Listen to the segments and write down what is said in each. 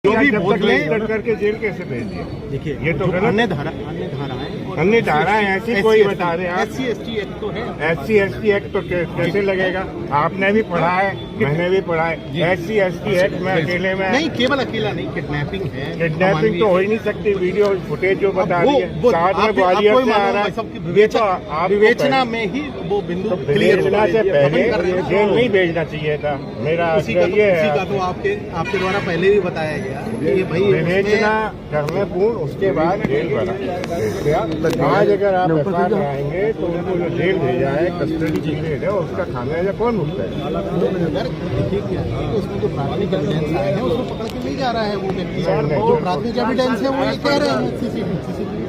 जो भी बोल ले करके जेल कैसे भेज दिए? देखिए ये तो अन्य धारा है ऐसी कोई बता रहे हैं। SC ST एक्ट तो है। SC ST एक्ट तो कैसे लगेगा? आपने भी पढ़ा है, मैंने भी पढ़ा है। SC ST एक्ट में अकेले में नहीं, केवल अकेला नहीं, किडनैपिंग है। किडनैपिंग तो हो ही नहीं सकती। वीडियो फुटेज जो बता रही है साथ में ग्वालियर से आ रहा है, ये तो आप विवेचना में ही वो बिंदु विवेचना से पहले जेल नहीं भेजना चाहिए था। मेरा ये है तो आपके द्वारा पहले भी बताया गया कि भाई विवेचना करने पूर्ण, उसके बाद जेल भरा। आज अगर आप FIR कराएंगे तो उनको जो जेल भेजा है, कस्टडी पीरियड है, उसका खामियाजा कौन भुगता है? उसमें जो प्राथमिक एविडेंस आए हैं उसको पकड़ के नहीं जा रहा है वो व्यक्ति। जो प्राथमिक एविडेंस है वो ये कह रहे हैं, सीसीटीवी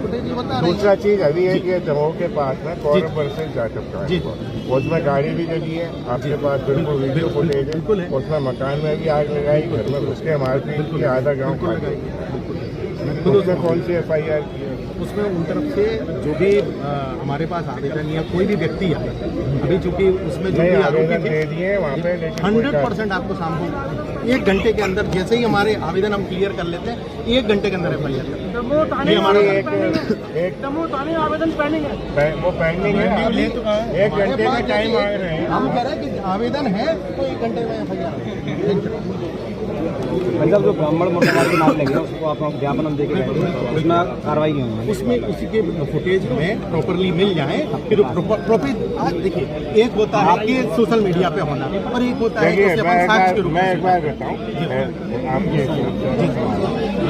फुटेज ये बता रहे हैं। दूसरा चीज अभी है कि दमोह के पास में कॉर्नर पर से जाटव का है, उसमें गाड़ी भी लगी है, आपके पास बिल्कुल वीडियो फुटेज है। उसमें मकान में भी आग लगाई, घर में घुस के मारपीट की, आधा गाँव खा गई। उसमें कौन सी FIR की है? उसमें उन तरफ से जो भी हमारे पास आवेदन या कोई भी व्यक्ति है, अभी चूंकि उसमें जो भी आवेदन दे दिए वहाँ पे 100% आपको शाम को 1 घंटे के अंदर जैसे ही हमारे आवेदन हम क्लियर कर लेते हैं 1 घंटे के अंदर FIR करते हैं। ये हमारा एक आवेदन पेंडिंग है, वो पेंडिंग है। 1 घंटे का टाइम आ रहे हैं। हम कह रहे हैं कि आवेदन है तो 1 घंटे में FIR। मतलब जो ब्राह्मण मुर्दाबाद के नाम लगे उसको आप ज्ञापन हम देके उसमें कार्रवाई की होगी। उसमें उसी के फुटेज में प्रॉपरली मिल जाए, फिर प्रॉपर। आज देखिए, एक होता है कि सोशल मीडिया पे होना और एक होता है कि अपन साक्ष्य के रूप में। मैं एक बार बताऊँ, आपके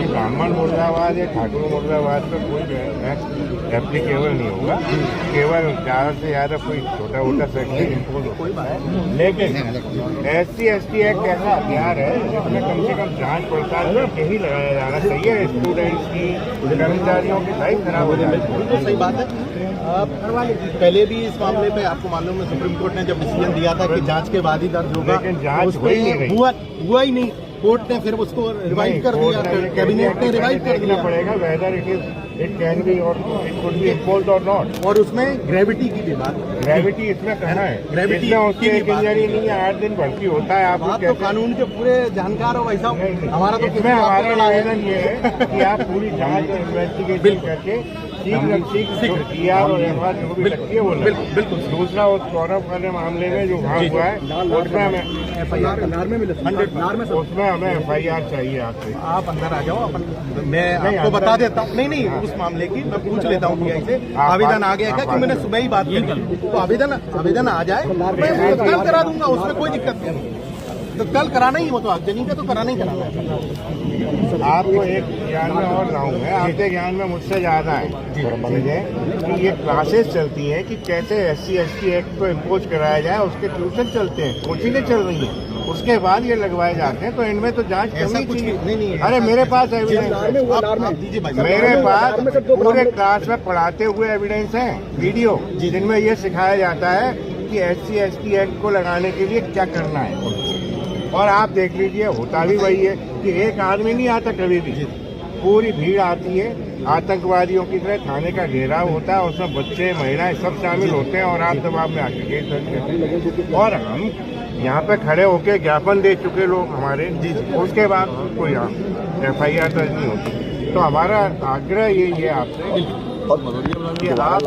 ब्राह्मण मुर्दाबाद या ठाकुर मुर्दाबाद पर कोई एप्लीकेबल नहीं होगा। केवल ज़्यादा से ज़्यादा कोई छोटा मोटा सेक्शन इम्पोज होता है। लेकिन SC ST एक्ट ऐसा हथियार है जिसमें कम से कम जांच पड़ताल करके ही लगाया जाना चाहिए। स्टूडेंट्स की, कर्मचारियों की लाइफ खराब हो जाए तो सही बात है। पहले भी इस मामले पे आपको मालूम है सुप्रीम कोर्ट ने जब डिसीजन दिया था कि जांच के बाद ही दर्ज होगा, लेकिन जांच हुआ ही नहीं। कोर्ट ने फिर उसको रिवाइव कर दिया, कैबिनेट ने रिवाइव कर दिया। पड़ेगा वेदर इट कैन बी और इट कुड बी इम्पोज्ड और नॉट। और उसमें ग्रेविटी की भी बात, ग्रेविटी इसमें कहना है, ग्रेविटी उसकी इंजीनियरिंग नहीं है, 8 दिन भर्ती होता है। आप तो कानून के पूरे जानकार हो भाई साहब। हमारा तो इसमें हमारा आवेदन ये है कि आप पूरी जांच और इन्वेस्टिगेशन करके बिल्कुल। दूसरा उस गौरव वाले मामले में जो वहाँ हुआ है उसमें हमें उसमें हमें FIR चाहिए आपसे। आप अंदर आ जाओ, मैं आपको बता देता हूँ। नहीं उस मामले की मैं पूछ लेता हूँ PI से। आवेदन आ गया क्या? कि मैंने सुबह ही बात की, तो आवेदन आ जाए मैं कल करा दूंगा, उसमें कोई दिक्कत नहीं। तो कल कराना ही, वो तो आगजनी का तो कराना ही कराना है। आपको एक ज्ञान में और रहूँ मैं, आपके ज्ञान में मुझसे ज़्यादा है कि ये क्लासेस चलती हैं कि कैसे SC ST एक्ट को इम्पोज कराया जाए। उसके ट्यूशन चलते हैं, कोचिंगें चल रही हैं, उसके बाद ये लगवाए जाते हैं। तो इनमें तो जांच करनी चाहिए। नहीं। अरे मेरे पास एविडेंस है, मेरे पास पूरे क्लास में पढ़ाते हुए एविडेंस है, वीडियो जिनमें ये सिखाया जाता है कि SC ST एक्ट को लगाने के लिए क्या करना है। और आप देख लीजिए, होता भी वही है कि एक आदमी नहीं आता, कभी भी पूरी भीड़ आती है। आतंकवादियों की तरह थाने का घेराव होता है, उसमें बच्चे, महिलाएं सब शामिल होते हैं और आप दबाव में आके केस दर्ज करते हैं। और हम यहाँ पे खड़े होके ज्ञापन दे चुके लोग हमारे, उसके बाद कोई FIR दर्ज नहीं होती। तो हमारा आग्रह यही है आपसे कि आप